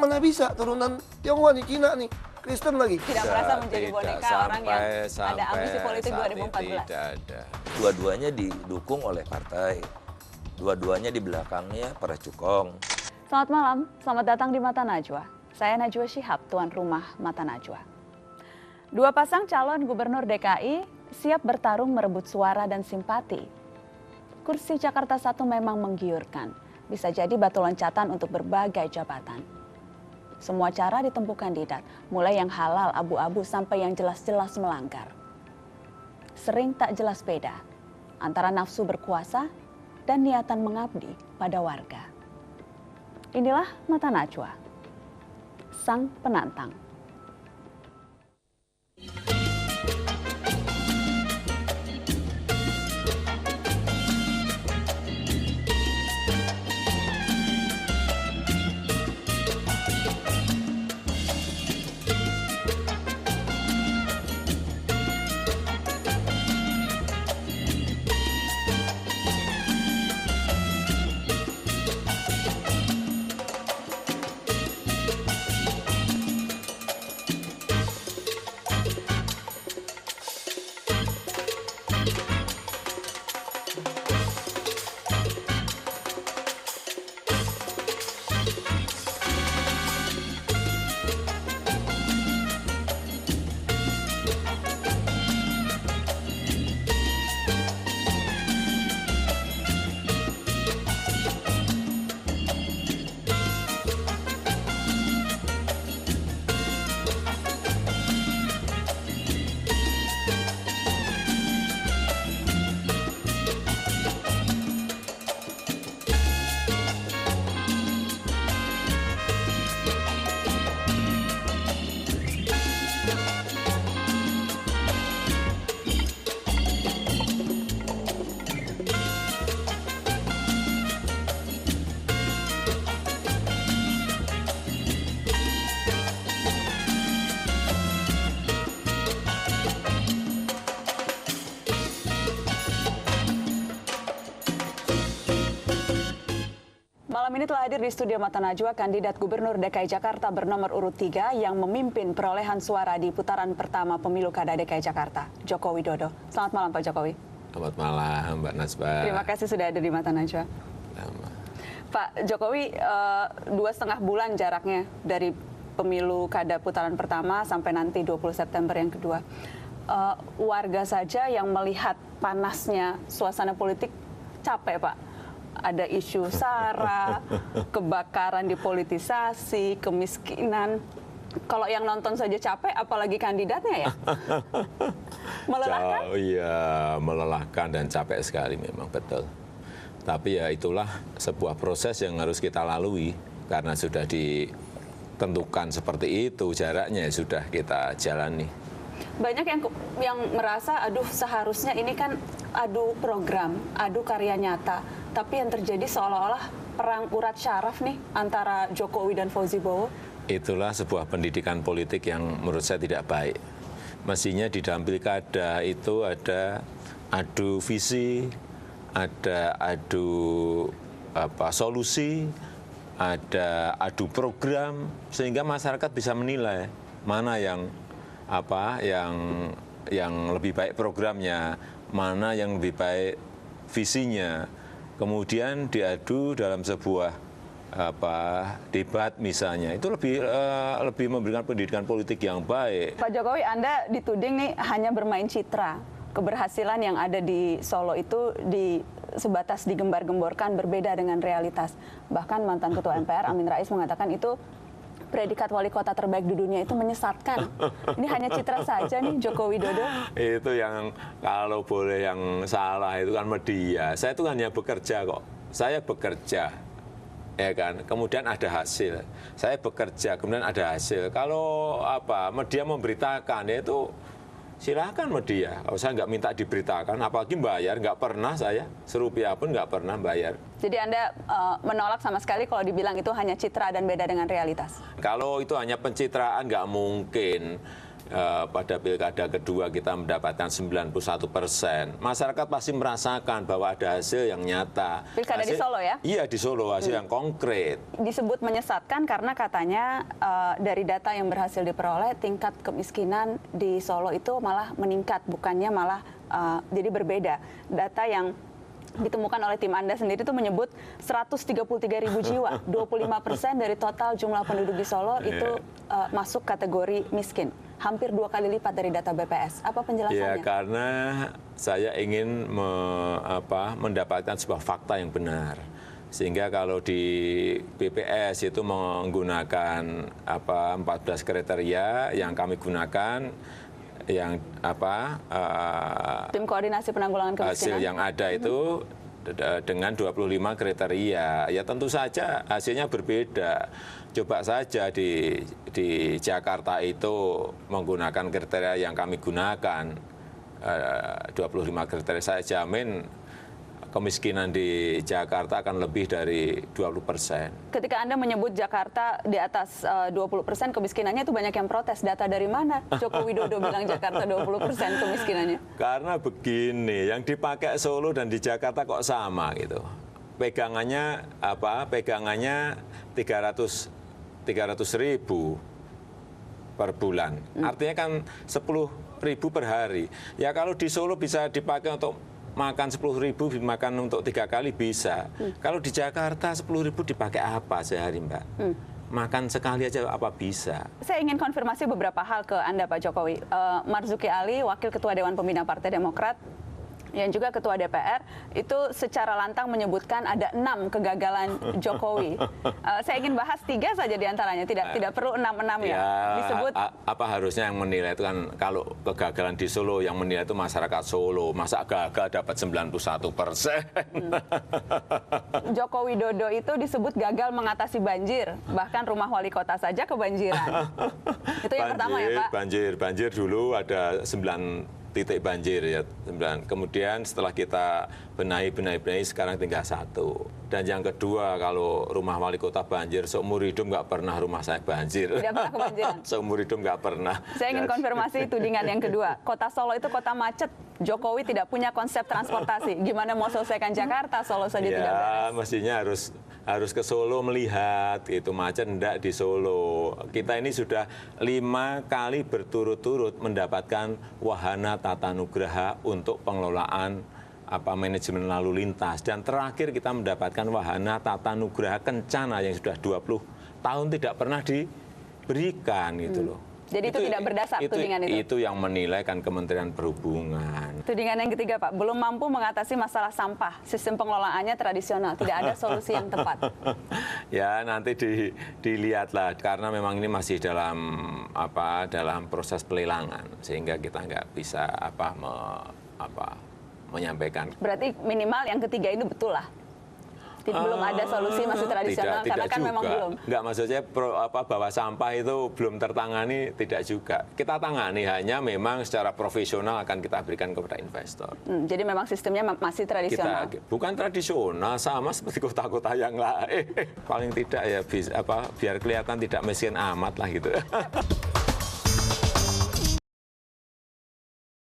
mana bisa turunan Tionghoa nih, Cina nih, Kristen lagi. Tidak merasa menjadi boneka orang yang ada ambisi politik 2014? Tidak ada. Dua-duanya didukung oleh partai. Dua-duanya di belakangnya para cukong. Selamat malam, selamat datang di Mata Najwa. Saya Najwa Shihab, tuan rumah Mata Najwa. Dua pasang calon gubernur DKI siap bertarung merebut suara dan simpati. Kursi Jakarta 1 memang menggiurkan, bisa jadi batu loncatan untuk berbagai jabatan. Semua cara ditempuh kandidat, mulai yang halal abu-abu sampai yang jelas-jelas melanggar. Sering tak jelas beda antara nafsu berkuasa dan niatan mengabdi pada warga. Inilah Mata Najwa, sang penantang. Malam ini telah hadir di studio Mata Najwa kandidat Gubernur DKI Jakarta bernomor urut 3 yang memimpin perolehan suara di putaran pertama Pemilu Kada DKI Jakarta, Joko Widodo. Selamat malam Pak Jokowi. Selamat malam Mbak Nasba. Terima kasih sudah ada di Mata Najwa. Pak Jokowi, 2,5 bulan jaraknya dari Pemilu Kada putaran pertama sampai nanti 20 September yang kedua. Warga saja yang melihat panasnya suasana politik capek Pak. Ada isu SARA, kebakaran dipolitisasi, kemiskinan. Kalau yang nonton saja capek, apalagi kandidatnya ya? Melelahkan? Iya, melelahkan dan capek sekali memang, betul. Tapi ya itulah sebuah proses yang harus kita lalui. Karena sudah ditentukan seperti itu, jaraknya sudah kita jalani. Banyak yang merasa, aduh seharusnya ini kan adu program, adu karya nyata. Tapi yang terjadi seolah-olah perang urat syaraf nih antara Jokowi dan Fauzi Bowo. Itulah sebuah pendidikan politik yang menurut saya tidak baik. Mestinya di dalam pilkada itu ada adu visi, ada adu solusi, ada adu program, sehingga masyarakat bisa menilai mana yang lebih baik programnya, mana yang lebih baik visinya. Kemudian diadu dalam sebuah debat misalnya, itu lebih memberikan pendidikan politik yang baik. Pak Jokowi, Anda dituding nih hanya bermain citra. Keberhasilan yang ada di Solo itu sebatas digembar-gemborkan, berbeda dengan realitas. Bahkan mantan Ketua MPR Amin Rais mengatakan itu predikat wali kota terbaik di dunia itu menyesatkan. Ini hanya citra saja nih Joko Widodo. Itu yang kalau boleh yang salah itu kan media. Saya itu hanya bekerja kok. Saya bekerja, ya kan. Kemudian ada hasil. Saya bekerja, kemudian ada hasil. Kalau media memberitakan ya itu silahkan media. Kalau saya nggak minta diberitakan, apalagi bayar, nggak pernah saya. Serupiah pun nggak pernah bayar. Jadi Anda menolak sama sekali kalau dibilang itu hanya citra dan beda dengan realitas? Kalau itu hanya pencitraan, nggak mungkin. pada pilkada kedua kita mendapatkan 91%. Masyarakat pasti merasakan bahwa ada hasil yang nyata. Pilkada di Solo ya? Iya, di Solo, hasil yang konkret. Disebut menyesatkan karena katanya dari data yang berhasil diperoleh, tingkat kemiskinan di Solo itu malah meningkat, bukannya malah jadi berbeda. Data yang ditemukan oleh tim Anda sendiri itu menyebut 133.000 jiwa, 25% dari total jumlah penduduk di Solo itu masuk kategori miskin. Hampir 2 kali lipat dari data BPS. Apa penjelasannya? Ya, karena saya ingin mendapatkan sebuah fakta yang benar. Sehingga kalau di BPS itu menggunakan 14 kriteria yang kami gunakan, yang tim koordinasi penanggulangan kemiskinan hasil yang ada itu dengan 25 kriteria, ya tentu saja hasilnya berbeda. Coba saja di Jakarta itu menggunakan kriteria yang kami gunakan, 25 kriteria, saya jamin kemiskinan di Jakarta akan lebih dari 20%. Ketika Anda menyebut Jakarta di atas 20%, kemiskinannya itu banyak yang protes. Data dari mana Joko Widodo bilang Jakarta 20% kemiskinannya? Karena begini, yang dipakai Solo dan di Jakarta kok sama gitu. Pegangannya 300.000 per bulan. Artinya kan 10.000 per hari. Ya kalau di Solo bisa dipakai untuk makan 10.000, makan untuk 3 kali bisa. Kalau di Jakarta 10.000 dipakai apa sehari, Mbak? Makan sekali aja apa bisa? Saya ingin konfirmasi beberapa hal ke Anda, Pak Jokowi. Marzuki Ali, Wakil Ketua Dewan Pembina Partai Demokrat, yang juga Ketua DPR, itu secara lantang menyebutkan ada 6 kegagalan Jokowi. Saya ingin bahas 3 saja diantaranya, tidak perlu 6 ya. Disebut apa harusnya yang menilai itu kan, kalau kegagalan di Solo yang menilai itu masyarakat Solo, masa gagal dapat 91%. Joko Widodo itu disebut gagal mengatasi banjir, bahkan rumah wali kota saja kebanjiran. Itu yang pertama ya, Pak. Banjir dulu ada 9 titik banjir ya, 9. Kemudian setelah kita benahi sekarang tinggal 1. Dan yang kedua, kalau rumah wali kota banjir, seumur hidup nggak pernah rumah saya banjir. Tidak pernah kebanjiran. Seumur hidup nggak pernah. Saya ingin konfirmasi tudingan yang kedua. Kota Solo itu kota macet. Jokowi tidak punya konsep transportasi. Gimana mau selesaikan Jakarta, Solo saja tidak beres. Ya, mestinya harus ke Solo melihat, itu macet enggak di Solo. Kita ini sudah 5 kali berturut-turut mendapatkan wahana tata nugraha untuk pengelolaan manajemen lalu lintas. Dan terakhir kita mendapatkan wahana tata nugraha kencana yang sudah 20 tahun tidak pernah diberikan gitu loh. Jadi itu tidak berdasar tudingan itu? Itu yang menilai kan Kementerian Perhubungan. Tudingan yang ketiga, Pak, belum mampu mengatasi masalah sampah. Sistem pengelolaannya tradisional, tidak ada solusi yang tepat. Ya nanti dilihatlah, karena memang ini masih dalam proses pelelangan, sehingga kita nggak bisa menyampaikan. Berarti minimal yang ketiga itu betul lah? Belum ada solusi masih tradisional, karena kan juga. Memang belum. Enggak, maksudnya bahwa sampah itu belum tertangani, tidak juga. Kita tangani, hanya memang secara profesional akan kita berikan kepada investor. Jadi memang sistemnya masih tradisional? Bukan tradisional, sama seperti kota-kota yang lain. Paling tidak ya biar kelihatan tidak miskin amat lah gitu.